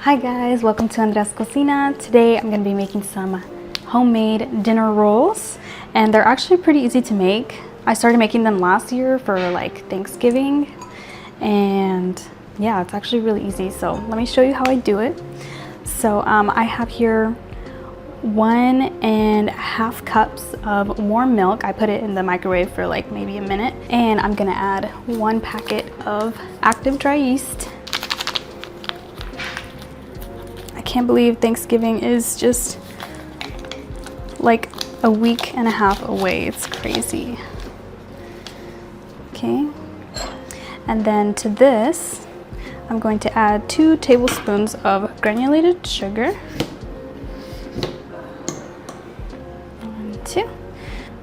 Hi guys, welcome to Andrea's Cocina. Today I'm going to be making some homemade dinner rolls, and they're actually pretty easy to make. I started making them last year for like Thanksgiving, and yeah, it's actually really easy. So let me show you how I do it. So I have here 1.5 cups of warm milk. I put it in the microwave for like maybe a minute, and I'm gonna add 1 packet of active dry yeast. I can't believe Thanksgiving is just like a week and a half away. It's crazy. Okay, and then to this I'm going to add 2 tablespoons of granulated sugar. 1, 2.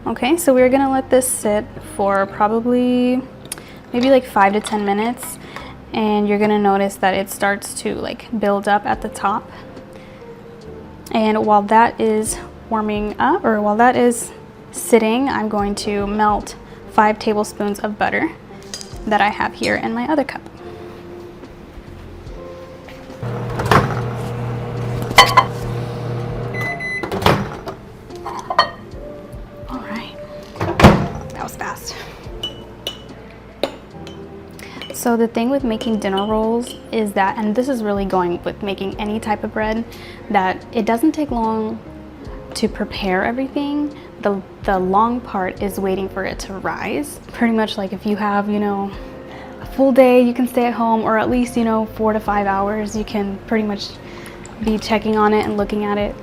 Okay, so we're gonna let this sit for probably maybe like 5 to 10 minutes, and you're gonna notice that it starts to like build up at the top. And while that is warming up, or while that is sitting, I'm going to melt 5 tablespoons of butter that I have here in my other cup. All right, that was fast. So the thing with making dinner rolls is that, and this is really going with making any type of bread, that it doesn't take long to prepare everything. The long part is waiting for it to rise. Pretty much like if you have, a full day, you can stay at home, or at least, 4 to 5 hours, you can pretty much be checking on it and looking at it.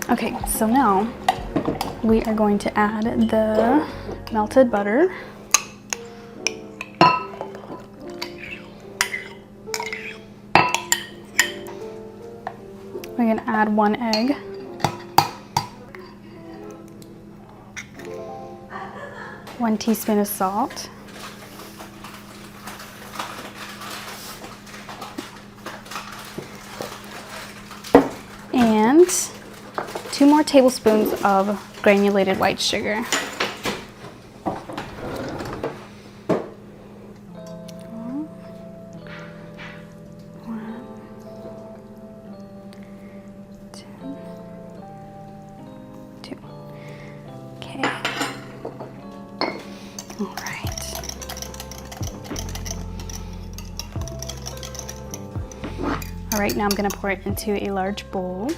Okay, so now we are going to add the melted butter. We're gonna add 1 egg. One teaspoon of salt. And 2 more tablespoons of granulated white sugar. All right. All right, now I'm gonna pour it into a large bowl.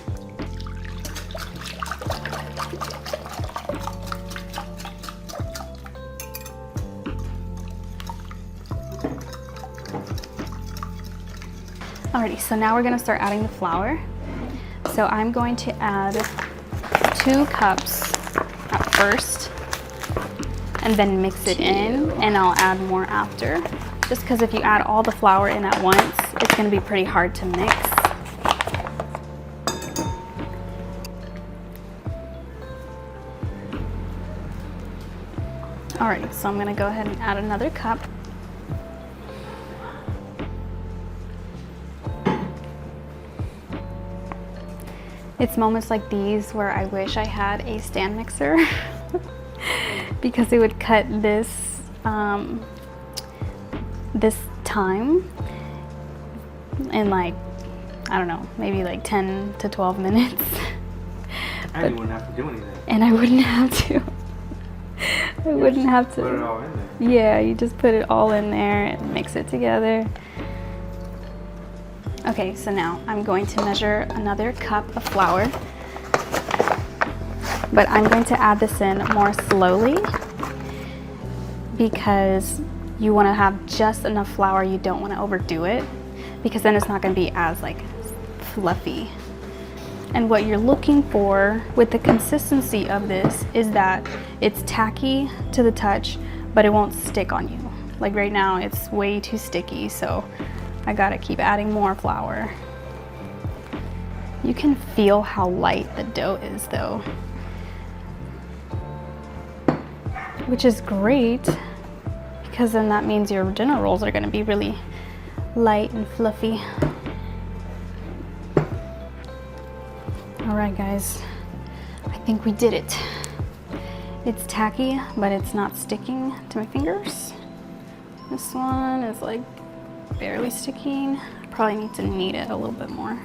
Alrighty, so now we're gonna start adding the flour. So I'm going to add 2 cups at first, and then mix it in, and I'll add more after. Just because if you add all the flour in at once, it's gonna be pretty hard to mix. Alright, so I'm gonna go ahead and add another cup. It's moments like these where I wish I had a stand mixer because it would cut this this time in like, I don't know, maybe like 10 to 12 minutes. And you wouldn't have to do anything. And I wouldn't have to. I wouldn't have to. Put it all in there. Yeah, you just put it all in there and mix it together. Okay, so now I'm going to measure another cup of flour, but I'm going to add this in more slowly because you want to have just enough flour. You don't want to overdo it because then it's not going to be as like fluffy. And what you're looking for with the consistency of this is that it's tacky to the touch, but it won't stick on you. Like right now, it's way too sticky, so I gotta keep adding more flour. You can feel how light the dough is though, which is great because then that means your dinner rolls are gonna be really light and fluffy. All right, guys, I think we did it. It's tacky, but it's not sticking to my fingers. This one is like barely sticking. Probably need to knead it a little bit more.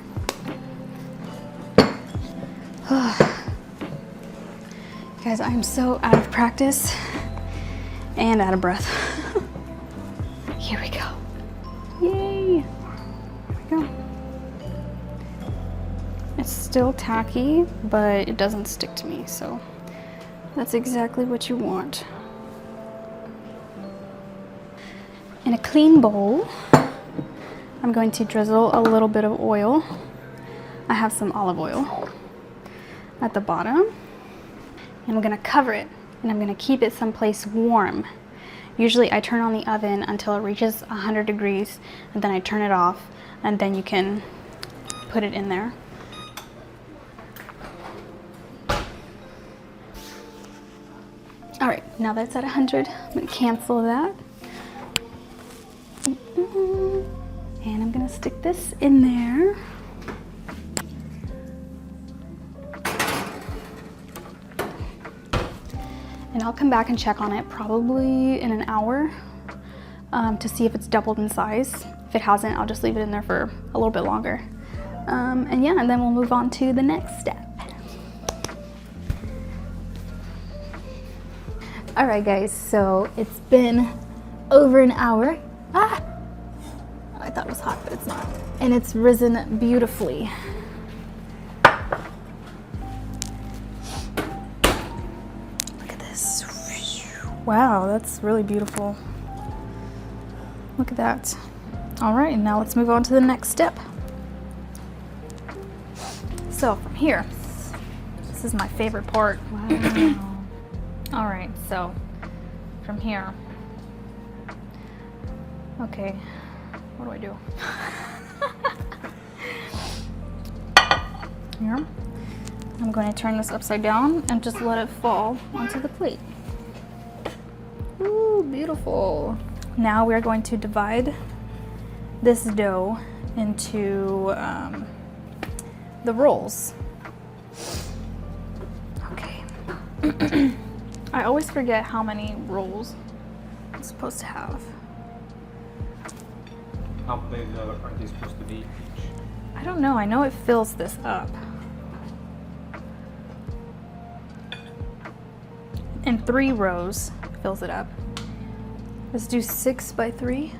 Guys, I'm so out of practice and out of breath. Here we go. Yay! Here we go. It's still tacky, but it doesn't stick to me, so that's exactly what you want. In a clean bowl, I'm going to drizzle a little bit of oil. I have some olive oil at the bottom, and I'm gonna cover it, and I'm gonna keep it someplace warm. Usually I turn on the oven until it reaches 100 degrees, and then I turn it off, and then you can put it in there. All right, now that's at 100, I'm gonna cancel that. And I'm gonna stick this in there. And I'll come back and check on it probably in an hour to see if it's doubled in size. If it hasn't, I'll just leave it in there for a little bit longer. And yeah, and then we'll move on to the next step. All right, guys, so it's been over an hour. I thought it was hot, but it's not. And it's risen beautifully. Look at this. Wow, that's really beautiful. Look at that. All right, now let's move on to the next step. So from here, this is my favorite part. Wow. All right, so from here, okay, what do I do? Here, I'm going to turn this upside down and just let it fall onto the plate. Ooh, beautiful. Now we're going to divide this dough into the rolls. Okay. I always forget how many rolls I'm supposed to have. How big are they supposed to be each? I don't know. I know it fills this up. And 3 rows fills it up. Let's do 6 by 3.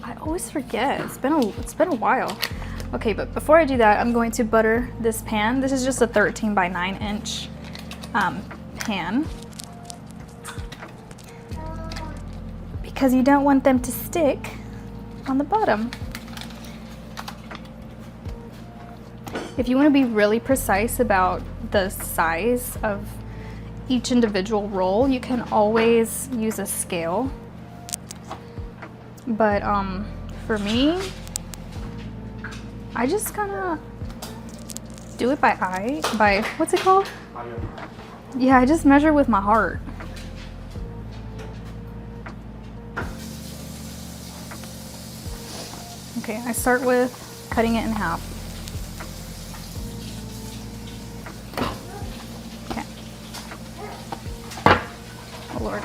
I always forget. It's been a while. Okay, but before I do that, I'm going to butter this pan. This is just a 13 by 9 inch pan. Because you don't want them to stick on the bottom. If you want to be really precise about the size of each individual roll, you can always use a scale. But for me, I just kind of do it by eye, by, what's it called? Yeah, I just measure with my heart. Okay, I start with cutting it in half. Okay. Oh Lord.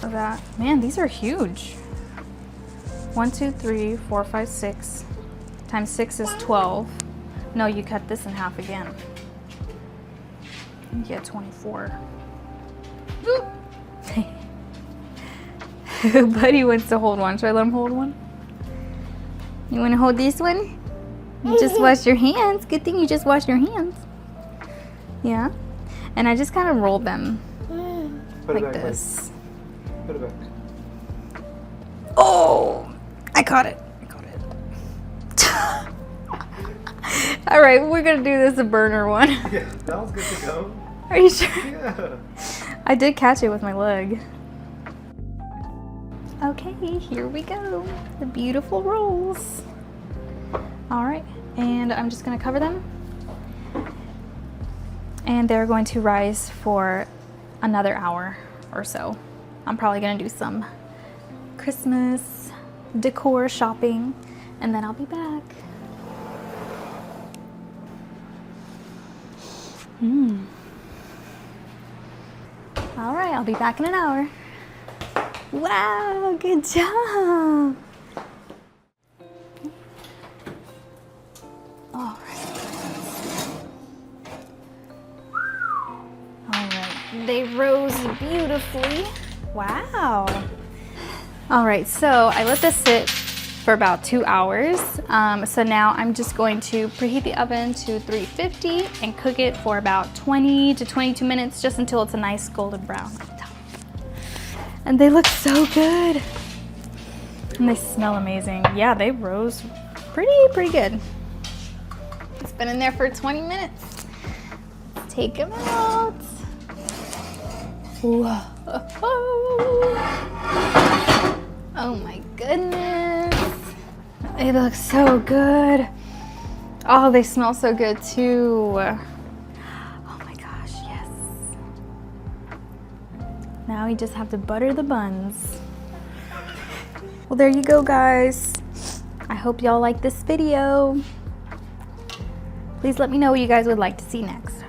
That, man, these are huge. 1, 2, 3, 4, 5, 6 times 6 is 12. No, you cut this in half again. You get 24. Buddy wants to hold one. Should I let him hold one? You want to hold this one? You just wash your hands. Good thing you just washed your hands. Yeah. And I just kind of roll them like this. Put it back. Oh, I caught it. All right, we're gonna do this a burner one. Yeah, that was good to go. Are you sure? Yeah. I did catch it with my leg. Okay, here we go. The beautiful rolls. All right, and I'm just gonna cover them. And they're going to rise for another hour or so. I'm probably gonna do some Christmas decor shopping. and then I'll be back. All right, I'll be back in an hour. Wow, good job. All right, they rose beautifully. Wow. All right, so I let this sit for about 2 hours. So now I'm just going to preheat the oven to 350 and cook it for about 20 to 22 minutes, just until it's a nice golden brown. And they look so good. And they smell amazing. Yeah, they rose pretty good. It's been in there for 20 minutes. Let's take them out. Whoa. Oh my goodness. It looks so good. Oh, they smell so good too. Oh my gosh, yes. Now we just have to butter the buns. Well, there you go, guys. I hope y'all like this video. Please let me know what you guys would like to see next.